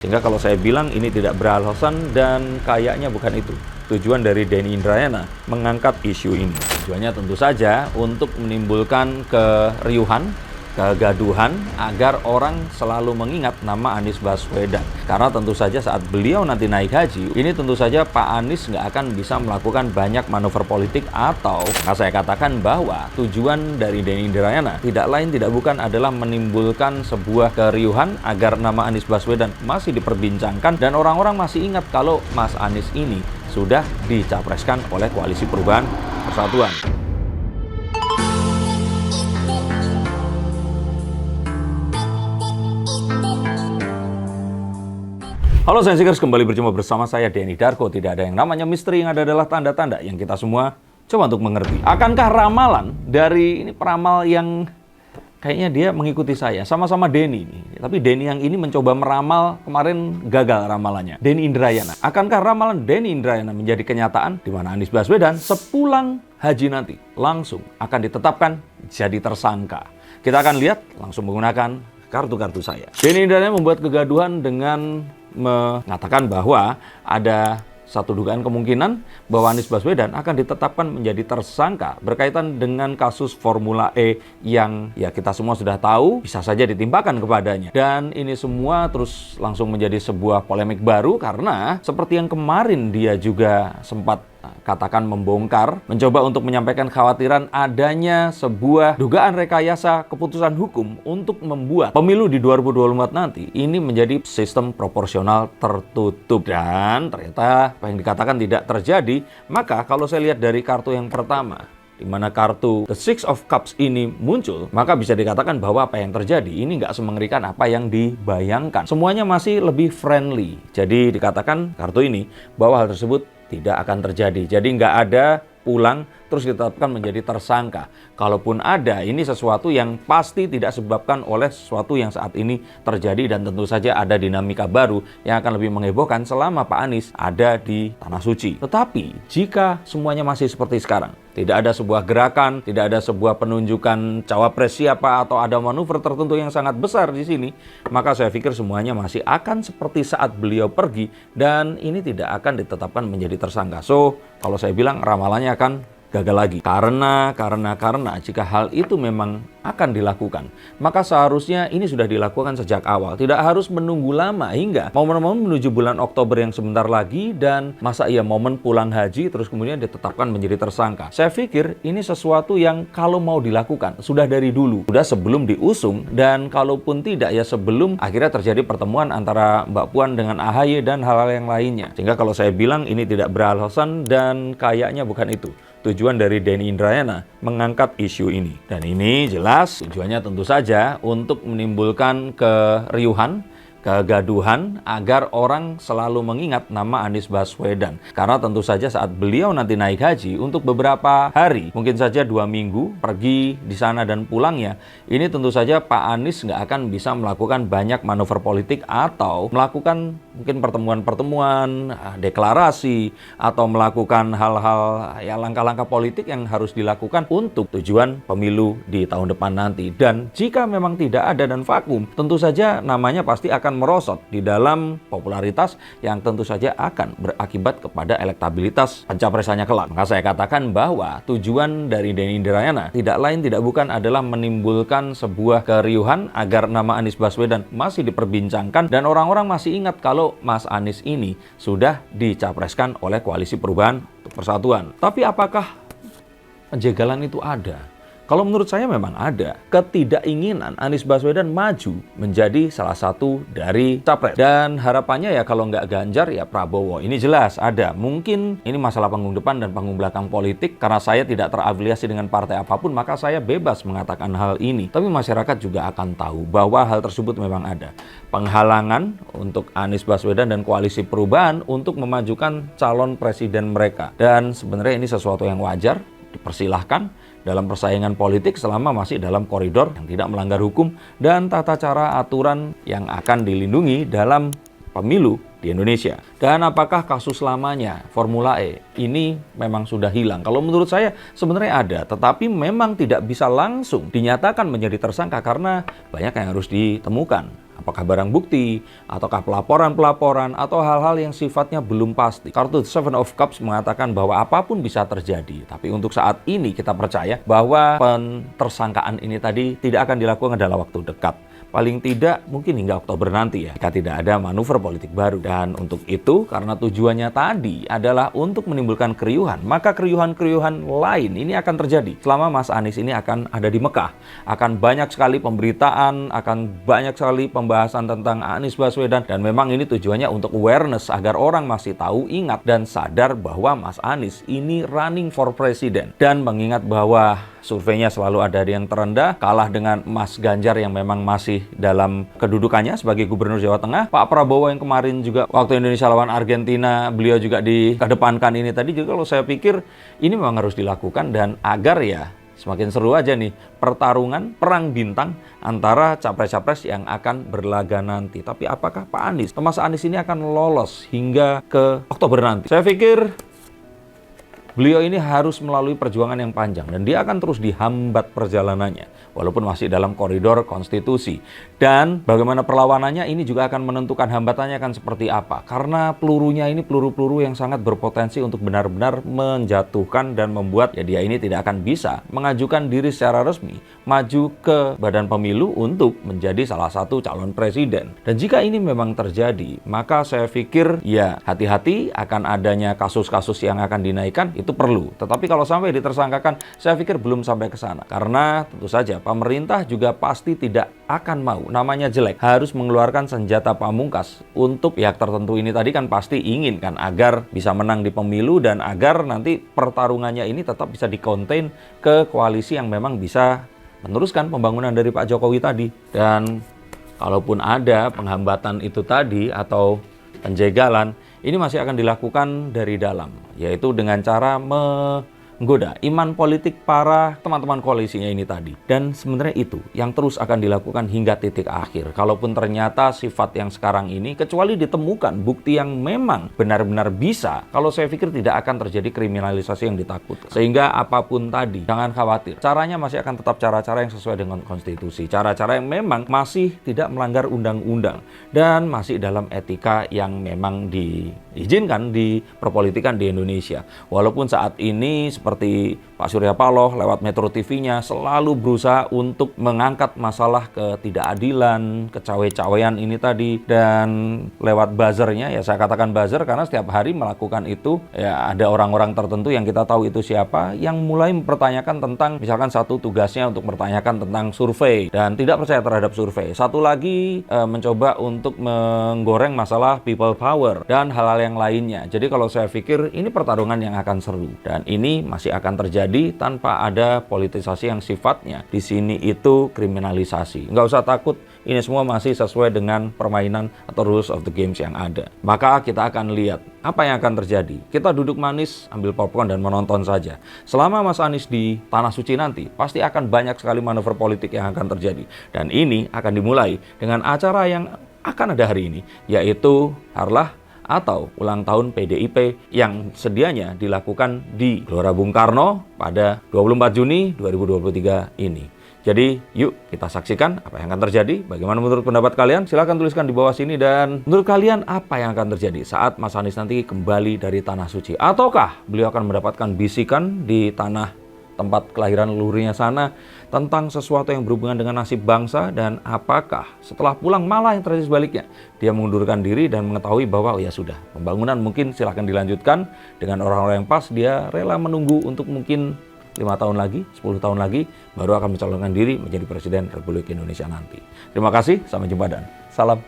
Sehingga kalau saya bilang ini tidak beralasan dan kayaknya bukan itu tujuan dari Denny Indrayana mengangkat isu ini. Tujuannya tentu saja untuk menimbulkan keriuhan, kegaduhan agar orang selalu mengingat nama Anies Baswedan. Karena tentu saja saat beliau nanti naik haji, ini tentu saja Pak Anies nggak akan bisa melakukan banyak manuver politik atau saya katakan bahwa tujuan dari Denny Indrayana tidak lain tidak bukan adalah menimbulkan sebuah keriuhan agar nama Anies Baswedan masih diperbincangkan dan orang-orang masih ingat kalau Mas Anies ini sudah dicapreskan oleh Koalisi Perubahan Persatuan. Halo Sensikers, kembali berjumpa bersama saya Denny Darko. Tidak ada yang namanya misteri, yang ada adalah tanda-tanda yang kita semua coba untuk mengerti. Akankah ramalan dari ini peramal yang kayaknya dia mengikuti saya, sama-sama Denny nih. Tapi Denny yang ini mencoba meramal, kemarin gagal ramalannya. Denny Indrayana. Akankah ramalan Denny Indrayana menjadi kenyataan di mana Anies Baswedan sepulang haji nanti langsung akan ditetapkan jadi tersangka? Kita akan lihat langsung menggunakan kartu-kartu saya. Denny Indrayana membuat kegaduhan dengan mengatakan bahwa ada satu dugaan kemungkinan bahwa Anies Baswedan akan ditetapkan menjadi tersangka berkaitan dengan kasus Formula E yang ya kita semua sudah tahu bisa saja ditimpakan kepadanya. Dan ini semua terus langsung menjadi sebuah polemik baru karena seperti yang kemarin dia juga sempat katakan membongkar, mencoba untuk menyampaikan khawatiran adanya sebuah dugaan rekayasa keputusan hukum untuk membuat pemilu di 2024 nanti ini menjadi sistem proporsional tertutup. Dan ternyata apa yang dikatakan tidak terjadi. Maka kalau saya lihat dari kartu yang pertama, di mana kartu The Six of Cups ini muncul, maka bisa dikatakan bahwa apa yang terjadi ini nggak semengerikan apa yang dibayangkan. Semuanya masih lebih friendly. Jadi dikatakan kartu ini bahwa hal tersebut tidak akan terjadi. Jadi nggak ada pulang terus ditetapkan menjadi tersangka. Kalaupun ada, ini sesuatu yang pasti tidak disebabkan oleh sesuatu yang saat ini terjadi dan tentu saja ada dinamika baru yang akan lebih menghebohkan selama Pak Anies ada di Tanah Suci. Tetapi jika semuanya masih seperti sekarang, tidak ada sebuah gerakan, tidak ada sebuah penunjukan cawapres siapa atau ada manuver tertentu yang sangat besar di sini, maka saya pikir semuanya masih akan seperti saat beliau pergi dan ini tidak akan ditetapkan menjadi tersangka. So, kalau saya bilang ramalannya akan gagal lagi. Karena jika hal itu memang akan dilakukan, maka seharusnya ini sudah dilakukan sejak awal. Tidak harus menunggu lama hingga momen-momen menuju bulan Oktober yang sebentar lagi dan masa iya momen pulang haji terus kemudian ditetapkan menjadi tersangka. Saya pikir ini sesuatu yang kalau mau dilakukan sudah dari dulu, sudah sebelum diusung dan kalaupun tidak ya sebelum akhirnya terjadi pertemuan antara Mbak Puan dengan AHY dan hal-hal yang lainnya. Sehingga kalau saya bilang ini tidak beralasan dan kayaknya bukan itu tujuan dari Denny Indrayana mengangkat isu ini. Dan ini jelas tujuannya tentu saja untuk menimbulkan keriuhan, kegaduhan agar orang selalu mengingat nama Anies Baswedan. Karena tentu saja saat beliau nanti naik haji untuk beberapa hari, mungkin saja 2 minggu pergi di sana dan pulangnya, ini tentu saja Pak Anies nggak akan bisa melakukan banyak manuver politik atau melakukan mungkin pertemuan-pertemuan, deklarasi, atau melakukan hal-hal ya langkah-langkah politik yang harus dilakukan untuk tujuan pemilu di tahun depan nanti. Dan jika memang tidak ada dan vakum, tentu saja namanya pasti akan merosot di dalam popularitas yang tentu saja akan berakibat kepada elektabilitas pencapresannya kelak. Maka saya katakan bahwa tujuan dari Denny Indrayana tidak lain tidak bukan adalah menimbulkan sebuah keriuhan agar nama Anies Baswedan masih diperbincangkan dan orang-orang masih ingat kalau Mas Anies ini sudah dicapreskan oleh Koalisi Perubahan Persatuan. Tapi apakah penjagalan itu ada? Kalau menurut saya memang ada ketidakinginan Anies Baswedan maju menjadi salah satu dari capres. Dan harapannya ya kalau nggak Ganjar ya Prabowo. Ini jelas ada. Mungkin ini masalah panggung depan dan panggung belakang politik. Karena saya tidak terafiliasi dengan partai apapun, maka saya bebas mengatakan hal ini. Tapi masyarakat juga akan tahu bahwa hal tersebut memang ada. Penghalangan untuk Anies Baswedan dan Koalisi Perubahan untuk memajukan calon presiden mereka. Dan sebenarnya ini sesuatu yang wajar, dipersilahkan dalam persaingan politik selama masih dalam koridor yang tidak melanggar hukum dan tata cara aturan yang akan dilindungi dalam pemilu di Indonesia. Dan apakah kasus lamanya Formula E ini memang sudah hilang? Kalau menurut saya sebenarnya ada, tetapi memang tidak bisa langsung dinyatakan menjadi tersangka karena banyak yang harus ditemukan. apakah barang bukti, ataukah pelaporan-pelaporan, atau hal-hal yang sifatnya belum pasti. Kartu Seven of Cups mengatakan bahwa apapun bisa terjadi, tapi untuk saat ini kita percaya bahwa pentersangkaan ini tadi tidak akan dilakukan dalam waktu dekat. Paling tidak mungkin hingga Oktober nanti ya, jika tidak ada manuver politik baru. Dan untuk itu, karena tujuannya tadi adalah untuk menimbulkan keriuhan, maka keriuhan-keriuhan lain ini akan terjadi selama Mas Anies ini akan ada di Mekah. Akan banyak sekali pemberitaan, akan banyak sekali pembahasan tentang Anies Baswedan, dan memang ini tujuannya untuk awareness agar orang masih tahu, ingat, dan sadar bahwa Mas Anies ini running for president. Dan mengingat bahwa surveinya selalu ada di yang terendah, kalah dengan Mas Ganjar yang memang masih dalam kedudukannya sebagai Gubernur Jawa Tengah. Pak Prabowo yang kemarin juga waktu Indonesia lawan Argentina, beliau juga dikedepankan ini tadi juga. Kalau saya pikir ini memang harus dilakukan, dan agar ya semakin seru aja nih pertarungan perang bintang antara capres-capres yang akan berlaga nanti. Tapi apakah Pak Anies, Mas Anies ini akan lolos hingga ke Oktober nanti? Saya pikir beliau ini harus melalui perjuangan yang panjang, dan dia akan terus dihambat perjalanannya walaupun masih dalam koridor konstitusi. Dan bagaimana perlawanannya ini juga akan menentukan hambatannya akan seperti apa, karena pelurunya ini peluru-peluru yang sangat berpotensi untuk benar-benar menjatuhkan dan membuat ya dia ini tidak akan bisa mengajukan diri secara resmi maju ke badan pemilu untuk menjadi salah satu calon presiden. Dan jika ini memang terjadi, maka saya pikir ya hati-hati akan adanya kasus-kasus yang akan dinaikkan, itu perlu. Tetapi kalau sampai ditersangkakan, saya pikir belum sampai ke sana. Karena tentu saja pemerintah juga pasti tidak akan mau namanya jelek harus mengeluarkan senjata pamungkas untuk pihak tertentu ini tadi, kan pasti ingin kan agar bisa menang di pemilu dan agar nanti pertarungannya ini tetap bisa dikonten ke koalisi yang memang bisa meneruskan pembangunan dari Pak Jokowi tadi. Dan kalaupun ada penghambatan itu tadi atau penjegalan, ini masih akan dilakukan dari dalam, yaitu dengan cara menggoda iman politik para teman-teman koalisinya ini tadi. Dan sebenarnya itu yang terus akan dilakukan hingga titik akhir. Kalaupun ternyata sifat yang sekarang ini, kecuali ditemukan bukti yang memang benar-benar bisa, kalau saya pikir tidak akan terjadi kriminalisasi yang ditakutkan. Sehingga apapun tadi, jangan khawatir. Caranya masih akan tetap cara-cara yang sesuai dengan konstitusi. Cara-cara yang memang masih tidak melanggar undang-undang dan masih dalam etika yang memang diizinkan di perpolitikan di Indonesia. Walaupun saat ini seperti Pak Surya Paloh lewat Metro TV-nya selalu berusaha untuk mengangkat masalah ketidakadilan, kecawe-cawean ini tadi, dan lewat buzzernya, ya saya katakan buzzer karena setiap hari melakukan itu ya ada orang-orang tertentu yang kita tahu itu siapa yang mulai mempertanyakan tentang misalkan satu tugasnya untuk mempertanyakan tentang survei dan tidak percaya terhadap survei. Satu lagi mencoba untuk menggoreng masalah people power dan hal-hal yang lainnya. Jadi kalau saya pikir ini pertarungan yang akan seru, dan ini masih akan terjadi tanpa ada politisasi yang sifatnya di sini itu kriminalisasi. Nggak usah takut, ini semua masih sesuai dengan permainan atau rules of the games yang ada. Maka kita akan lihat apa yang akan terjadi. Kita duduk manis, ambil popcorn dan menonton saja. Selama Mas Anies di Tanah Suci nanti, pasti akan banyak sekali manuver politik yang akan terjadi. Dan ini akan dimulai dengan acara yang akan ada hari ini, yaitu Harlah atau ulang tahun PDIP yang sedianya dilakukan di Gelora Bung Karno pada 24 Juni 2023 ini. Jadi yuk kita saksikan apa yang akan terjadi. Bagaimana menurut pendapat kalian? Silahkan tuliskan di bawah sini. Dan menurut kalian apa yang akan terjadi saat Mas Anies nanti kembali dari Tanah Suci? Ataukah beliau akan mendapatkan bisikan di tanah tempat kelahiran leluhurnya sana tentang sesuatu yang berhubungan dengan nasib bangsa, dan apakah setelah pulang malah yang terjadi sebaliknya, dia mengundurkan diri dan mengetahui bahwa oh ya sudah, pembangunan mungkin silahkan dilanjutkan dengan orang-orang yang pas, dia rela menunggu untuk mungkin 5 tahun lagi, 10 tahun lagi, baru akan mencalonkan diri menjadi Presiden Republik Indonesia nanti. Terima kasih, sampai jumpa dan salam.